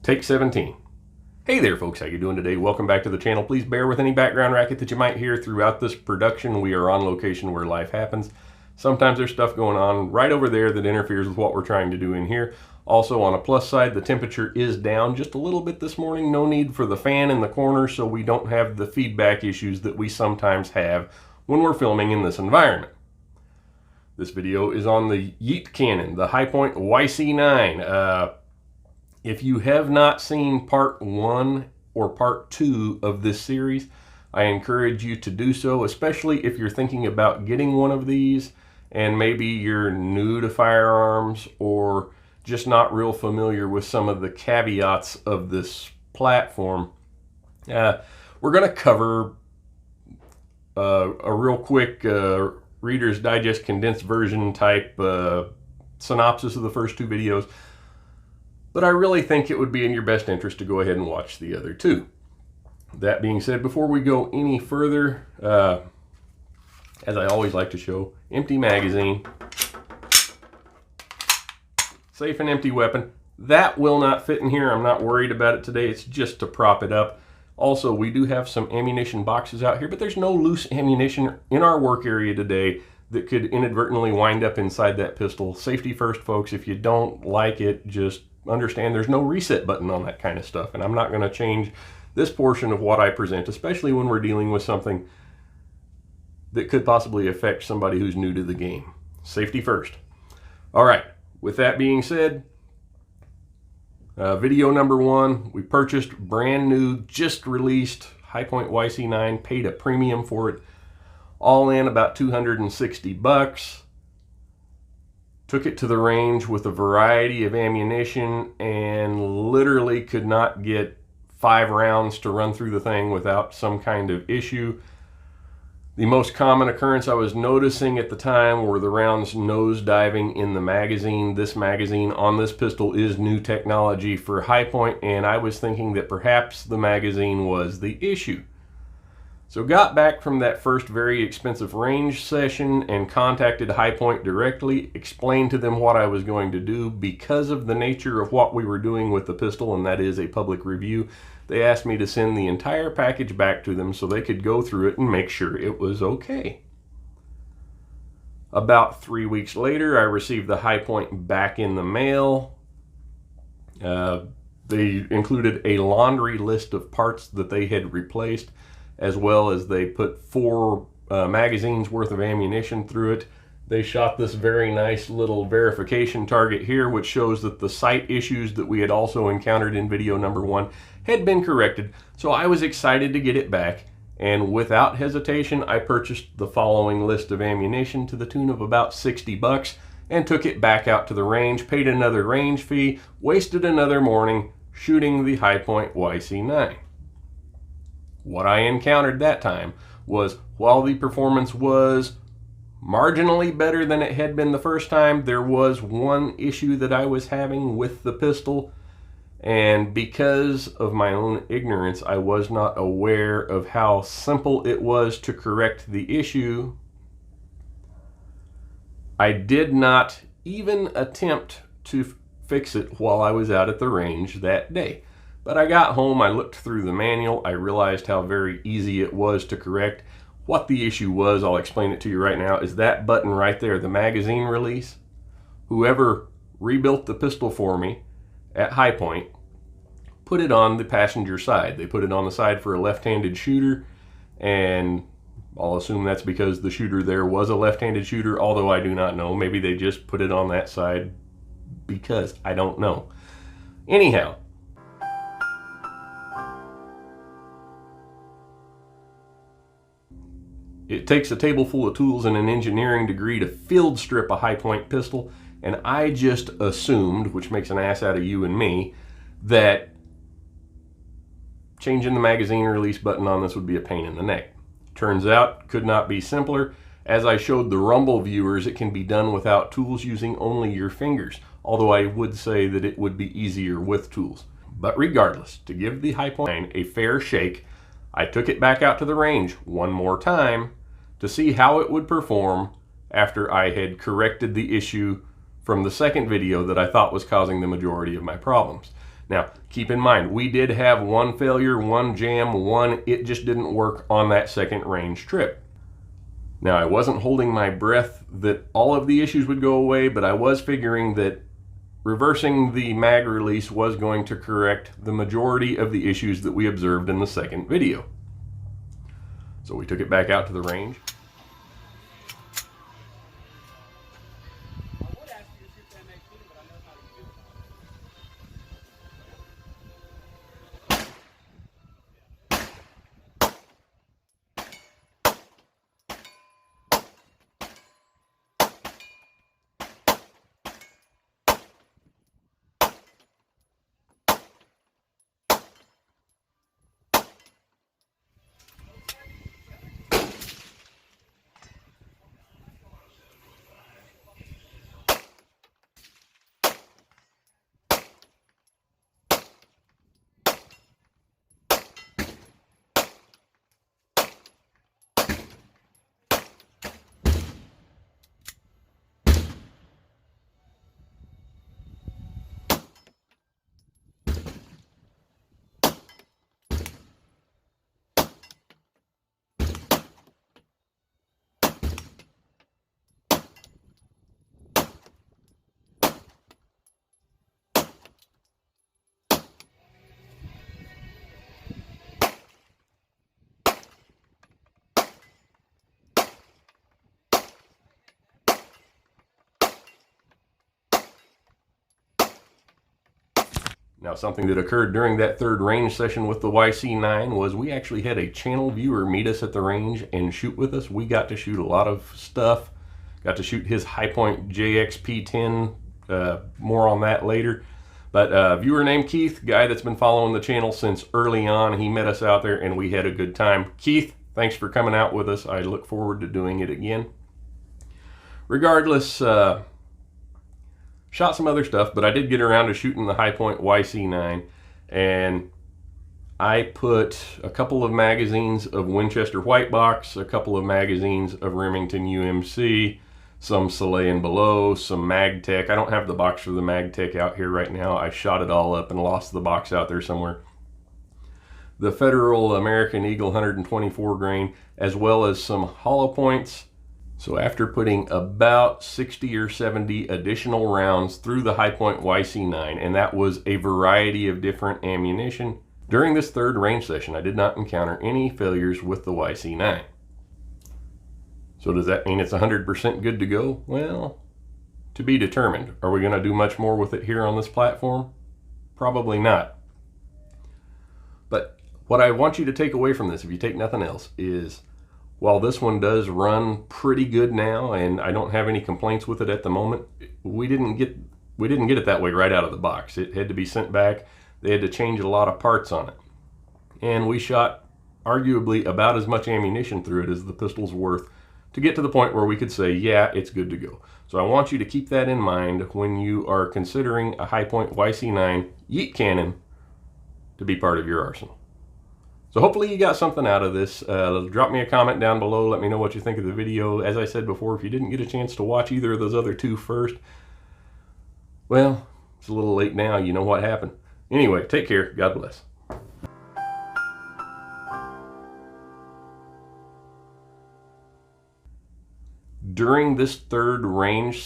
Take 17. Hey there folks, how you doing today? Welcome back to the channel. Please bear with any background racket that you might hear throughout this production. We are on location where life happens. Sometimes there's stuff going on right over there that interferes with what we're trying to do in here. Also, on a plus side, the temperature is down just a little bit this morning. No need for the fan in the corner, so we don't have the feedback issues that we sometimes have when we're filming in this environment. This video is on the YEET cannon, the Hi-Point YC9. If you have not seen part 1 or part 2 of this series, I encourage you to do so, especially if you're thinking about getting one of these and maybe you're new to firearms or just not real familiar with some of the caveats of this platform. We're going to cover a real quick Reader's Digest condensed version type synopsis of the first 2 videos. But I really think it would be in your best interest to go ahead and watch the other 2. That being said, before we go any further, as I always like to show, empty magazine, safe and empty weapon. That will not fit in here. I'm not worried about it today. It's just to prop it up. Also, we do have some ammunition boxes out here, but there's no loose ammunition in our work area today that could inadvertently wind up inside that pistol. Safety first, folks. If you don't like it, just understand there's no reset button on that kind of stuff, and I'm not going to change this portion of what I present, especially when we're dealing with something that could possibly affect somebody who's new to the game. Safety first. All right, with that being said, video number 1, we purchased brand new, just released Hi-Point YC9, paid a premium for it, all in about 260 bucks. Took it to the range with a variety of ammunition and literally could not get 5 rounds to run through the thing without some kind of issue. The most common occurrence I was noticing at the time were the rounds nose diving in the magazine. This magazine on this pistol is new technology for Hi-Point, and I was thinking that perhaps the magazine was the issue. So got back from that first very expensive range session and contacted Hi-Point directly, explained to them what I was going to do. Because of the nature of what we were doing with the pistol, and that is a public review, they asked me to send the entire package back to them so they could go through it and make sure it was okay. About 3 weeks later, I received the Hi-Point back in the mail. They included a laundry list of parts that they had replaced, as well as they put 4 magazines worth of ammunition through it. They shot this very nice little verification target here, which shows that the sight issues that we had also encountered in video number 1 had been corrected. So I was excited to get it back, and without hesitation, I purchased the following list of ammunition to the tune of about 60 bucks and took it back out to the range, paid another range fee, wasted another morning shooting the Hi-Point YC9. What I encountered that time was, while the performance was marginally better than it had been the first time, there was one issue that I was having with the pistol, and because of my own ignorance, I was not aware of how simple it was to correct the issue. I did not even attempt to fix it while I was out at the range that day. But I got home, I looked through the manual, I realized how very easy it was to correct. What the issue was, I'll explain it to you right now, is that button right there, the magazine release. Whoever rebuilt the pistol for me at Hi-Point put it on the passenger side. They put it on the side for a left-handed shooter, and I'll assume that's because the shooter there was a left-handed shooter, although I do not know. Maybe they just put it on that side because I don't know. Anyhow, it takes a table full of tools and an engineering degree to field strip a Hi-Point pistol, and I just assumed, which makes an ass out of you and me, that changing the magazine release button on this would be a pain in the neck. Turns out, could not be simpler. As I showed the Rumble viewers, it can be done without tools using only your fingers, although I would say that it would be easier with tools. But regardless, to give the Hi-Point a fair shake, I took it back out to the range one more time to see how it would perform after I had corrected the issue from the second video that I thought was causing the majority of my problems. Now, keep in mind, we did have one failure, one jam, it just didn't work on that second range trip. Now, I wasn't holding my breath that all of the issues would go away, but I was figuring that reversing the mag release was going to correct the majority of the issues that we observed in the second video. So we took it back out to the range. Now, something that occurred during that third range session with the YC9 was we actually had a channel viewer meet us at the range and shoot with us. We got to shoot a lot of stuff. Got to shoot his Hi-Point JXP10, more on that later. But viewer named Keith, guy that's been following the channel since early on, he met us out there and we had a good time. Keith, thanks for coming out with us. I look forward to doing it again. Regardless, shot some other stuff, but I did get around to shooting the Hi-Point YC9, and I put a couple of magazines of Winchester White Box, a couple of magazines of Remington UMC, some Soleil and Below, some MagTech. I don't have the box for the MagTech out here right now. I shot it all up and lost the box out there somewhere. The Federal American Eagle 124 grain, as well as some hollow points. So after putting about 60 or 70 additional rounds through the Hi-Point YC9, and that was a variety of different ammunition, during this third range session I did not encounter any failures with the YC9. So does that mean it's 100% good to go? Well, to be determined. Are we going to do much more with it here on this platform? Probably not. But what I want you to take away from this, if you take nothing else, is while this one does run pretty good now, and I don't have any complaints with it at the moment, we didn't get it that way right out of the box. It had to be sent back. They had to change a lot of parts on it. And we shot arguably about as much ammunition through it as the pistol's worth to get to the point where we could say, yeah, it's good to go. So I want you to keep that in mind when you are considering a Hi-Point YC9 YEET cannon to be part of your arsenal. So hopefully you got something out of this. Drop me a comment down below. Let me know what you think of the video. As I said before, if you didn't get a chance to watch either of those other two first, well, it's a little late now. You know what happened. Anyway, take care. God bless. During this third range